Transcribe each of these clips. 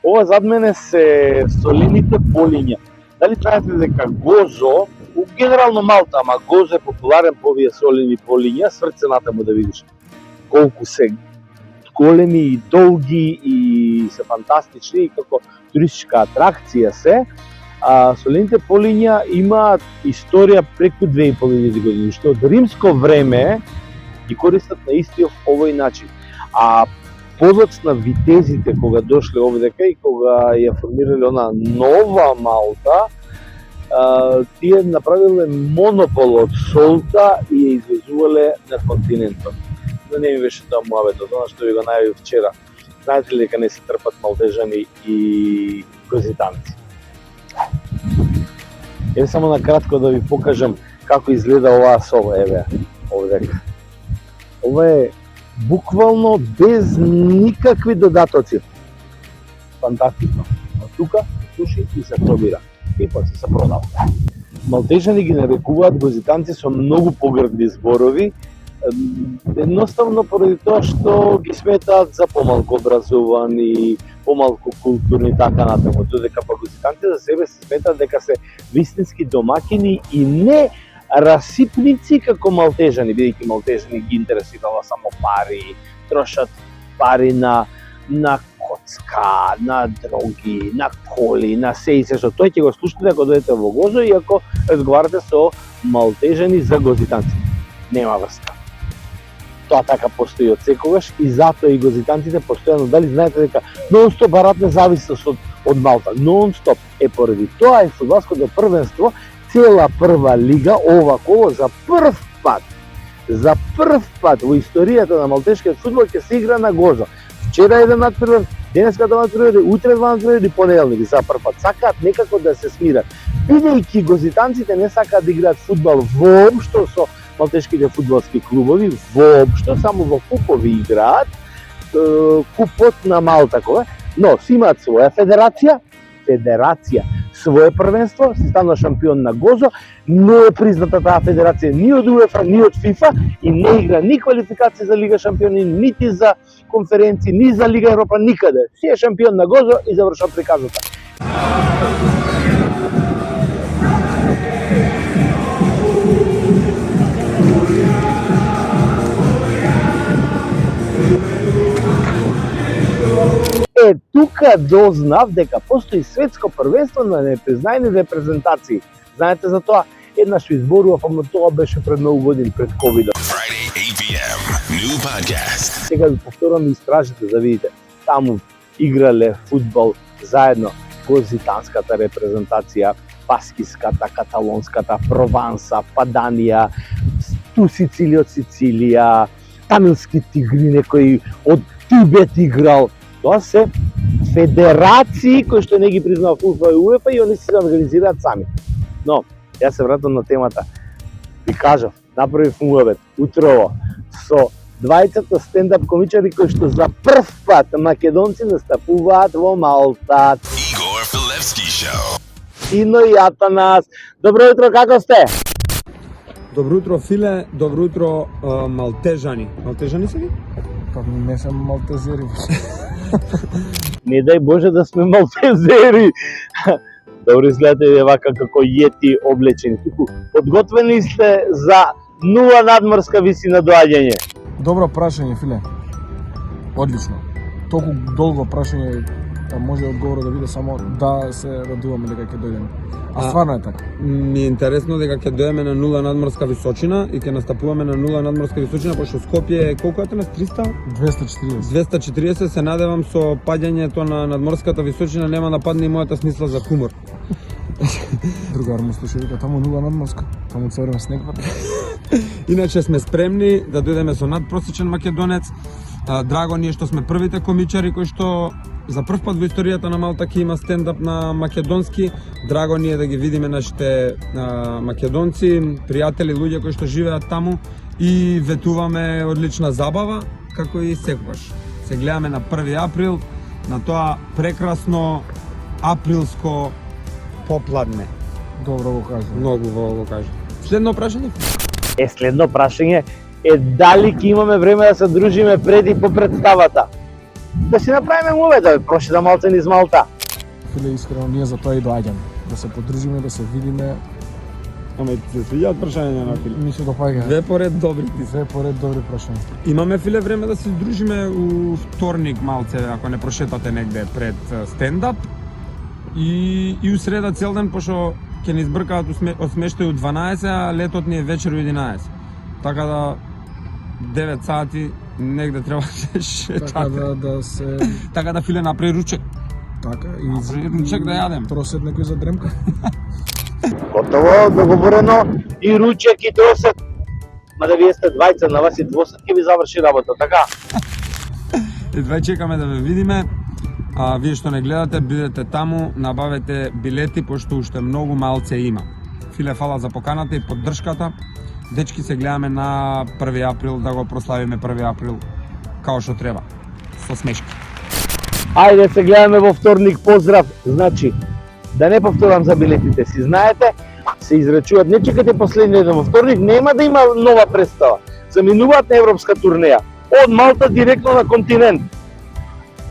Ова зад мене се солените полиња. Дали знаете дека Гозо, генерално Малта, ама Гозо е популарен по овие солени полиња, сврцената му да видиш колку се големи и долги и се фантастични и како туристичка атракција се. Солените полиња имаат историја преку 2500 години, што од римско време ги користат на истиот овој начин. А подоцна витезите кога дошле овдека и кога ја формирале она нова Малта, тие направиле монопол од солта и ја извезувале на континентот. Но не ми беше тоа муабетот, она што ви го најавив вчера. Знаете ли дека не се трпат малтежани и гозитанци? Еве само на кратко да ви покажам како изгледа оваа соба, еве, овдека. Ова е буквално без никакви додатоци. Фантастично. Од тука суши и се пробира. И после се продава. Малтежани ги нарекуваат гозитанци со многу погрдни зборови, едноставно поради тоа што ги сметаат за помалку образовани, помалку културни, така натаму. Додека па гозитанци за себе се сметаат дека се вистински домакини и не расипници како малтежани, бидејќи малтежани ги интересирала само пари, трошат пари на коцка, на дроги, на коли, на се и се што. Тој ќе го слушате ако дојдете во Гозо и ако разговарате со малтежани за гозитанци. Нема врска. Тоа така постои од секогаш и затоа и гозитанците постојано, дали знаете дека нон-стоп барат независност од Малта, нон-стоп. Поради тоа и фудбалското првенство, цела прва лига, ова коло за прв пат во историјата на малтешкиот фудбал ќе се игра на Гозо. Вчера еден надпревар, денеска два надпревари, утре два надпревари и понеделник за прв пат. Сакаат некако да се смират. Бидејќи гозитанците не сакаат да играат фудбал воопшто со малтешките фудбалски клубови, воопшто, само во купови играат, купот на Малта кога, но си имаат своја федерација, свое првенство, се стана шампион на Гозо, не е призната таа федерација ни од УЕФА, ни од ФИФА и не игра ни квалификација за Лига шампиони, нити за конференции, ни за Лига Европа, никаде. Си е шампион на Гозо и завршува приказата. Тука дознав дека постои светско првенство на непризнаени репрезентации. Знаете за тоа? Еднаш ви зборував, ама тоа беше пред многу години, пред ковидот. Сега ви повторам и истражите да видите. Таму играле фудбал заедно гозитанската репрезентација, баскиската, каталонската, Прованса, Паданија, ту Сицилија од Сицилија, тамилски тигри, некој од Тибет играл. Тоа се федерации кои што не ги признава ФИФА и УЕФА и они се организираат сами. Но, јас се вратам на темата. Ви кажав, направив муабет утрово со двајцата стендап комичари кои што за прв пат македонци настапуваат во Малта. Игор Филевски шоу. Ино и Атанас. Добро утро, како сте? Добро утро, Филе. Добро утро, малтежани. Малтежани се ли? Па не сам малтезери. Не дај Боже да сме малтезери. Добро изгледате вие вака како јети облечени. Туку подготвени сте за 0 надморска висина доаѓање? Добро прашање, Филе. Одлично. Толку долго прашање, може одговорот да биде само да се радуваме дека ќе дојдеме. А стварно е така. Ми е интересно дека ќе дојдеме на 0 надморска височина и ќе настапуваме на 0 надморска височина, пошто Скопје е колку е на 300? 240 се надевам со паѓањето на надморската височина нема да падне и мојата смисла за хумор. Другар му слуша дека таму 0 надморска, таму цврен снег врти. Иначе сме спремни да дојдеме со надпросечен македонец. Драго ни е што сме првите комичари кои што за прв пат во историјата на Малта ќе има стендап на македонски. Драго ни е да ги видиме нашите македонци, пријатели, луѓе кои што живеат таму и ветуваме одлична забава, како и секогаш. Се гледаме на 1 април, на тоа прекрасно априлско попладне. Добро го кажа. Многу го кажа. Следно прашање? Следно прашање е дали ќе имаме време да се дружиме пред и по представата? да си направиме муве, да прошетам малце низ Малта. Филе, искрено ние за тоа и доаѓаме. Да се подружиме, да се видиме. Ама и ти се свиѓаат прашања на Филе. Ми се допаѓа. Две поред добри ти се. Две поред добри прашања. Имаме Филе време да се дружиме у вторник малце, ако не прошетате негде пред стендап. И у среда цел ден, пошто ќе ни избркаат од смештај у 12, а летот ни е вечер у 11. Така да 9 сати негде треба да се шетате. Така да се... Така да Филе направи ручек. Така, Направи ручек да јадем. Тросет некој за дремка. Готово, договорено и ручек и тросет. Мада вие сте двајца, на вас и двосет ќе ви заврши работа, така? Едва чекаме да ве видиме. А вие што не гледате, бидете таму, набавете билети, пошто уште многу малце има. Филе, фала за поканата и поддршката. Дечки, се гледаме на 1 април, да го прославиме 1 април као што треба, со смешки. Ајде се гледаме во вторник, поздрав. Значи, да не повторам за билетите, си знаете, се израчуваат, не чекате последниот ден во вторник, нема да има нова представа. Заминуваат на европска турнеја, од Малта директно на континент.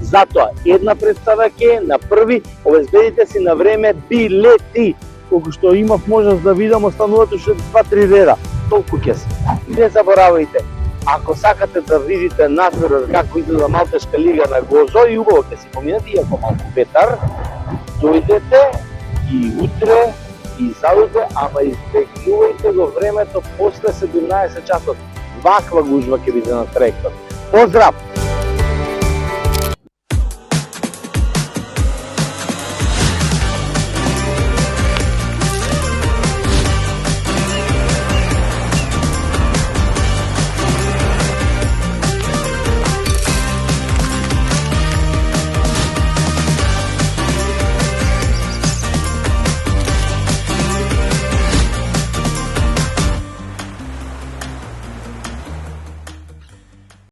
Затоа, една представа ќе на 1, обезбедите си на време билети, колку што имав можност да видам, остануваат уште 2-3 реда. Толку ќе се. Не заборавајте, ако сакате да видите надвор како изгледа Малтешка лига на Гозо и убаво ќе си поминете, иако малку ветар, дојдете и утре и задутре, ама избегнувајте го времето после 17 часот. Ваква гужва ќе биде на траектот. Поздрав!